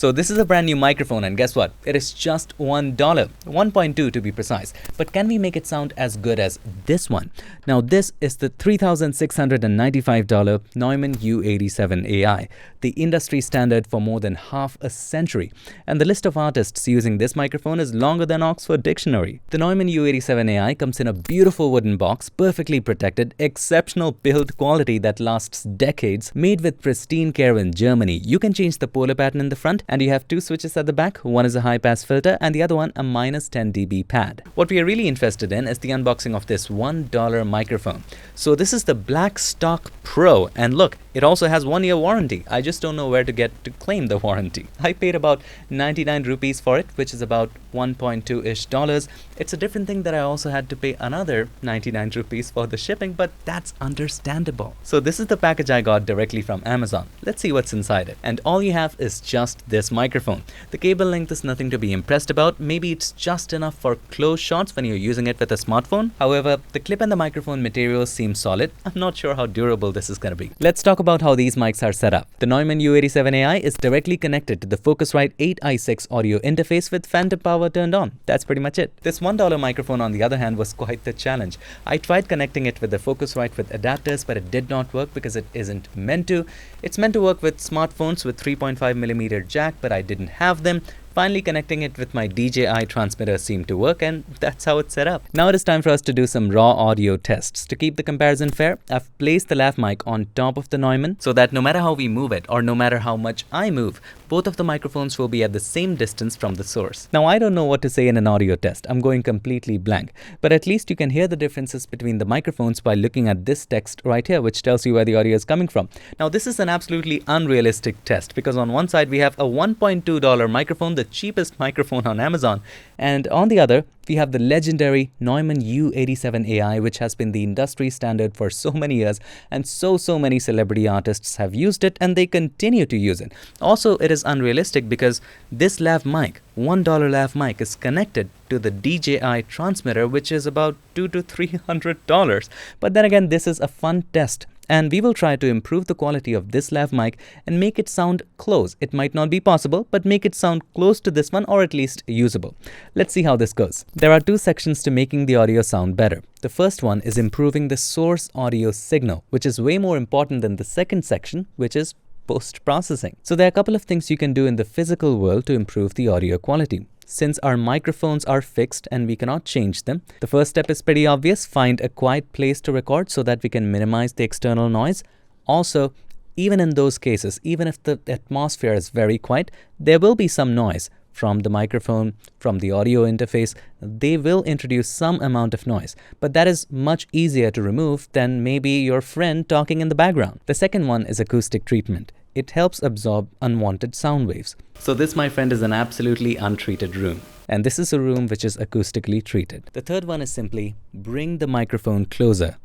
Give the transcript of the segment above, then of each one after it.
So this is a brand new microphone, and guess what? It is just $1, 1.2 to be precise. But can we make it sound as good as this one? Now this is the $3,695 Neumann U87 AI, the industry standard for more than half a century. And the list of artists using this microphone is longer than Oxford Dictionary. The Neumann U87 AI comes in a beautiful wooden box, perfectly protected, exceptional build quality that lasts decades, made with pristine care in Germany. You can change the polar pattern in the front, and you have two switches at the back. One is a high-pass filter and the other one a minus 10 dB pad. What we are really interested in is the unboxing of this $1 microphone. So this is the Blackstock Pro, and look, it also has 1-year warranty. I just don't know where to get to claim the warranty. I paid about 99 rupees for it, which is about 1.2-ish dollars. It's a different thing that I also had to pay another 99 rupees for the shipping, but that's understandable. So this is the package I got directly from Amazon. Let's see what's inside it. And all you have is just this microphone. The cable length is nothing to be impressed about. Maybe it's just enough for close shots when you're using it with a smartphone. However, the clip and the microphone material seem solid. I'm not sure how durable this is going to be. Let's talk about how these mics are set up. The Neumann U87 AI is directly connected to the Focusrite 8i6 audio interface with phantom power turned on. That's pretty much it. This $1 microphone, on the other hand, was quite the challenge. I tried connecting it with the Focusrite with adapters, but it did not work because it isn't meant to. It's meant to work with smartphones with 3.5mm jack, but I didn't have them. Finally, connecting it with my DJI transmitter seemed to work, and that's how it's set up. Now it is time for us to do some raw audio tests. To keep the comparison fair, I've placed the lav mic on top of the Neumann so that no matter how we move it or no matter how much I move, both of the microphones will be at the same distance from the source. Now I don't know what to say in an audio test. I'm going completely blank. But at least you can hear the differences between the microphones by looking at this text right here, which tells you where the audio is coming from. Now this is an absolutely unrealistic test because on one side we have a $1.2 microphone, the cheapest microphone on Amazon, and on the other we have the legendary Neumann U87 AI, which has been the industry standard for so many years, and so many celebrity artists have used it and they continue to use it. Also, it is unrealistic because this lav mic, $1 lav mic, is connected to the DJI transmitter, which is about $200 to $300. But then again, this is a fun test, and we will try to improve the quality of this lav mic and make it sound close. It might not be possible, but make it sound close to this one, or at least usable. Let's see how this goes. There are two sections to making the audio sound better. The first one is improving the source audio signal, which is way more important than the second section, which is post-processing. So there are a couple of things you can do in the physical world to improve the audio quality. Since our microphones are fixed and we cannot change them, the first step is pretty obvious. Find a quiet place to record so that we can minimize the external noise. Also, even in those cases, even if the atmosphere is very quiet, there will be some noise from the microphone, from the audio interface. They will introduce some amount of noise, but that is much easier to remove than maybe your friend talking in the background. The second one is acoustic treatment. It helps absorb unwanted sound waves. So this, my friend, is an absolutely untreated room. And this is a room which is acoustically treated. The third one is simply bring the microphone closer,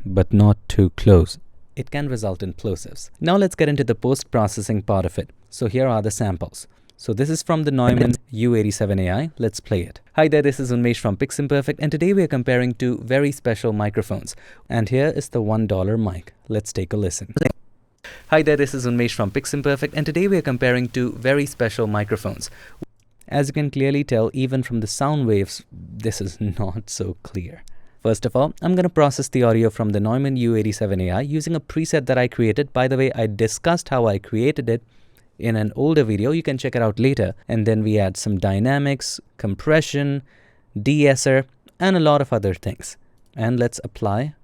but not too close. It can result in plosives. Now let's get into the post-processing part of it. So here are the samples. So this is from the Neumann U87 AI. Let's play it. Hi there, this is Unmesh from PiXimperfect, and today we are comparing two very special microphones. And here is the $1 mic. Let's take a listen. Hi there, this is Unmesh from PiXimperfect, and today we are comparing two very special microphones. As you can clearly tell, even from the sound waves, this is not so clear. First of all, I'm going to process the audio from the Neumann U87 AI using a preset that I created. By the way, I discussed how I created it in an older video. You can check it out later. And then we add some dynamics, compression, de-esser, and a lot of other things. And let's apply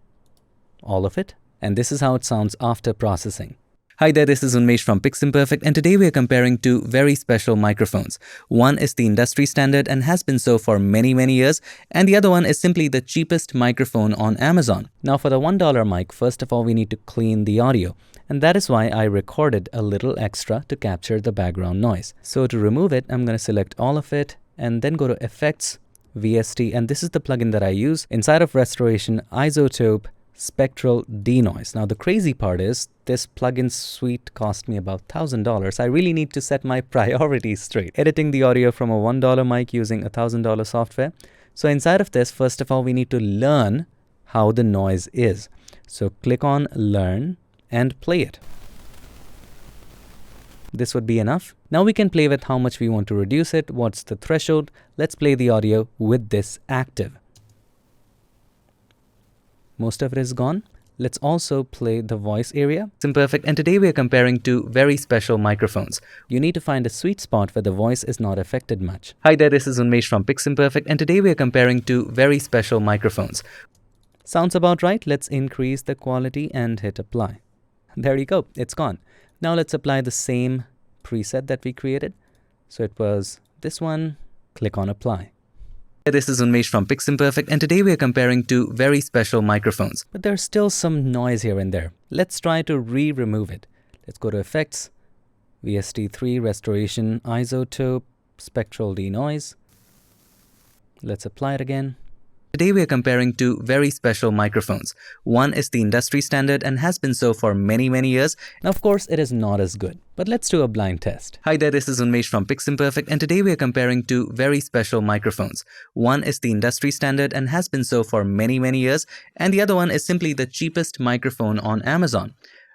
all of it. And this is how it sounds after processing. Hi there, this is Unmesh from PiXimperfect, and today we are comparing two very special microphones. One is the industry standard and has been so for many years, and the other one is simply the cheapest microphone on Amazon. Now for the $1 mic, first of all we need to clean the audio, and that is why I recorded a little extra to capture the background noise. So to remove it, I'm going to select all of it and then go to Effects, VST, and this is the plugin that I use. Inside of Restoration, Isotope, Spectral Denoise. Now the crazy part is this plugin suite cost me about $1,000. I really need to set my priorities straight. Editing the audio from a $1 mic using $1,000 software. So inside of this, first of all, we need to learn how the noise is. So click on Learn and play it. This would be enough. Now we can play with how much we want to reduce it. What's the threshold? Let's play the audio with this active. Most of it is gone. Let's also play the voice area. PiXimperfect, and today we are comparing two very special microphones. You need to find a sweet spot where the voice is not affected much. Hi there, this is Unmesh from PiXimperfect, and today we are comparing two very special microphones. Sounds about right. Let's increase the quality and hit apply. There you go, it's gone. Now let's apply the same preset that we created. So it was this one, click on apply. This is Unmesh from PiXimperfect, and today we are comparing two very special microphones. But there's still some noise here and there. Let's try to remove it. Let's go to Effects, VST3, Restoration, Isotope, Spectral Denoise. Let's apply it again. Today we are comparing two very special microphones. One is the industry standard and has been so for many years. Now of course it is not as good, but let's do a blind test. Hi there, this is Unmesh from PiXimperfect, and today we are comparing two very special microphones. One is the industry standard and has been so for many years, and the other one is simply the cheapest microphone on Amazon.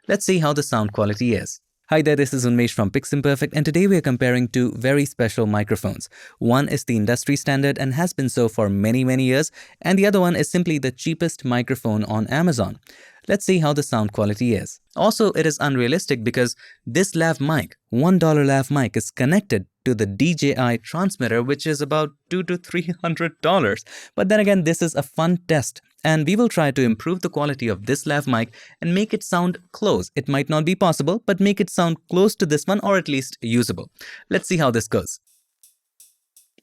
Let's see how the sound quality is. Hi there, this is Unmesh from PiXimperfect, and today we are comparing two very special microphones. One is the industry standard and has been so for many years, and the other one is simply the cheapest microphone on Amazon. Let's see how the sound quality is. Also, it is unrealistic because this lav mic, $1 lav mic, is connected to the DJI transmitter, which is about $200 to $300. But then again, this is a fun test, and we will try to improve the quality of this lav mic and make it sound close. It might not be possible, but make it sound close to this one, or at least usable. Let's see how this goes.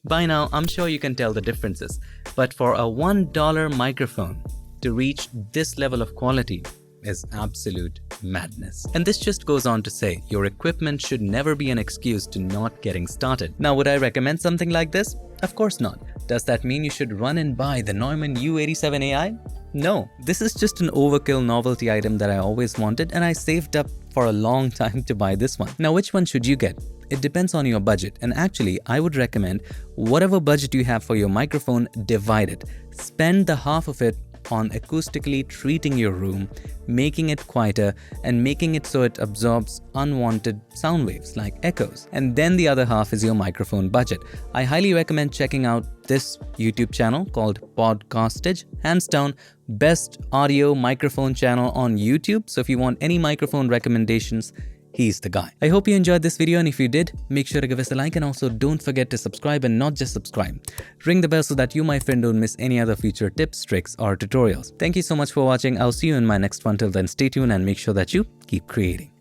By now, I'm sure you can tell the differences, but for a $1 microphone to reach this level of quality is absolute madness. And this just goes on to say, your equipment should never be an excuse to not getting started. Now, would I recommend something like this? Of course not. Does that mean you should run and buy the Neumann U87AI? No, this is just an overkill novelty item that I always wanted, and I saved up for a long time to buy this one. Now, which one should you get? It depends on your budget, and actually I would recommend whatever budget you have for your microphone, divide it. Spend the half of it on acoustically treating your room, making it quieter, and making it so it absorbs unwanted sound waves like echoes. And then the other half is your microphone budget. I highly recommend checking out this YouTube channel called Podcastage, hands down best audio microphone channel on YouTube. So if you want any microphone recommendations, he's the guy. I hope you enjoyed this video, and if you did, make sure to give us a like, and also don't forget to subscribe, and not just subscribe. Ring the bell so that you, my friend, don't miss any other future tips, tricks, or tutorials. Thank you so much for watching. I'll see you in my next one. Till then, stay tuned and make sure that you keep creating.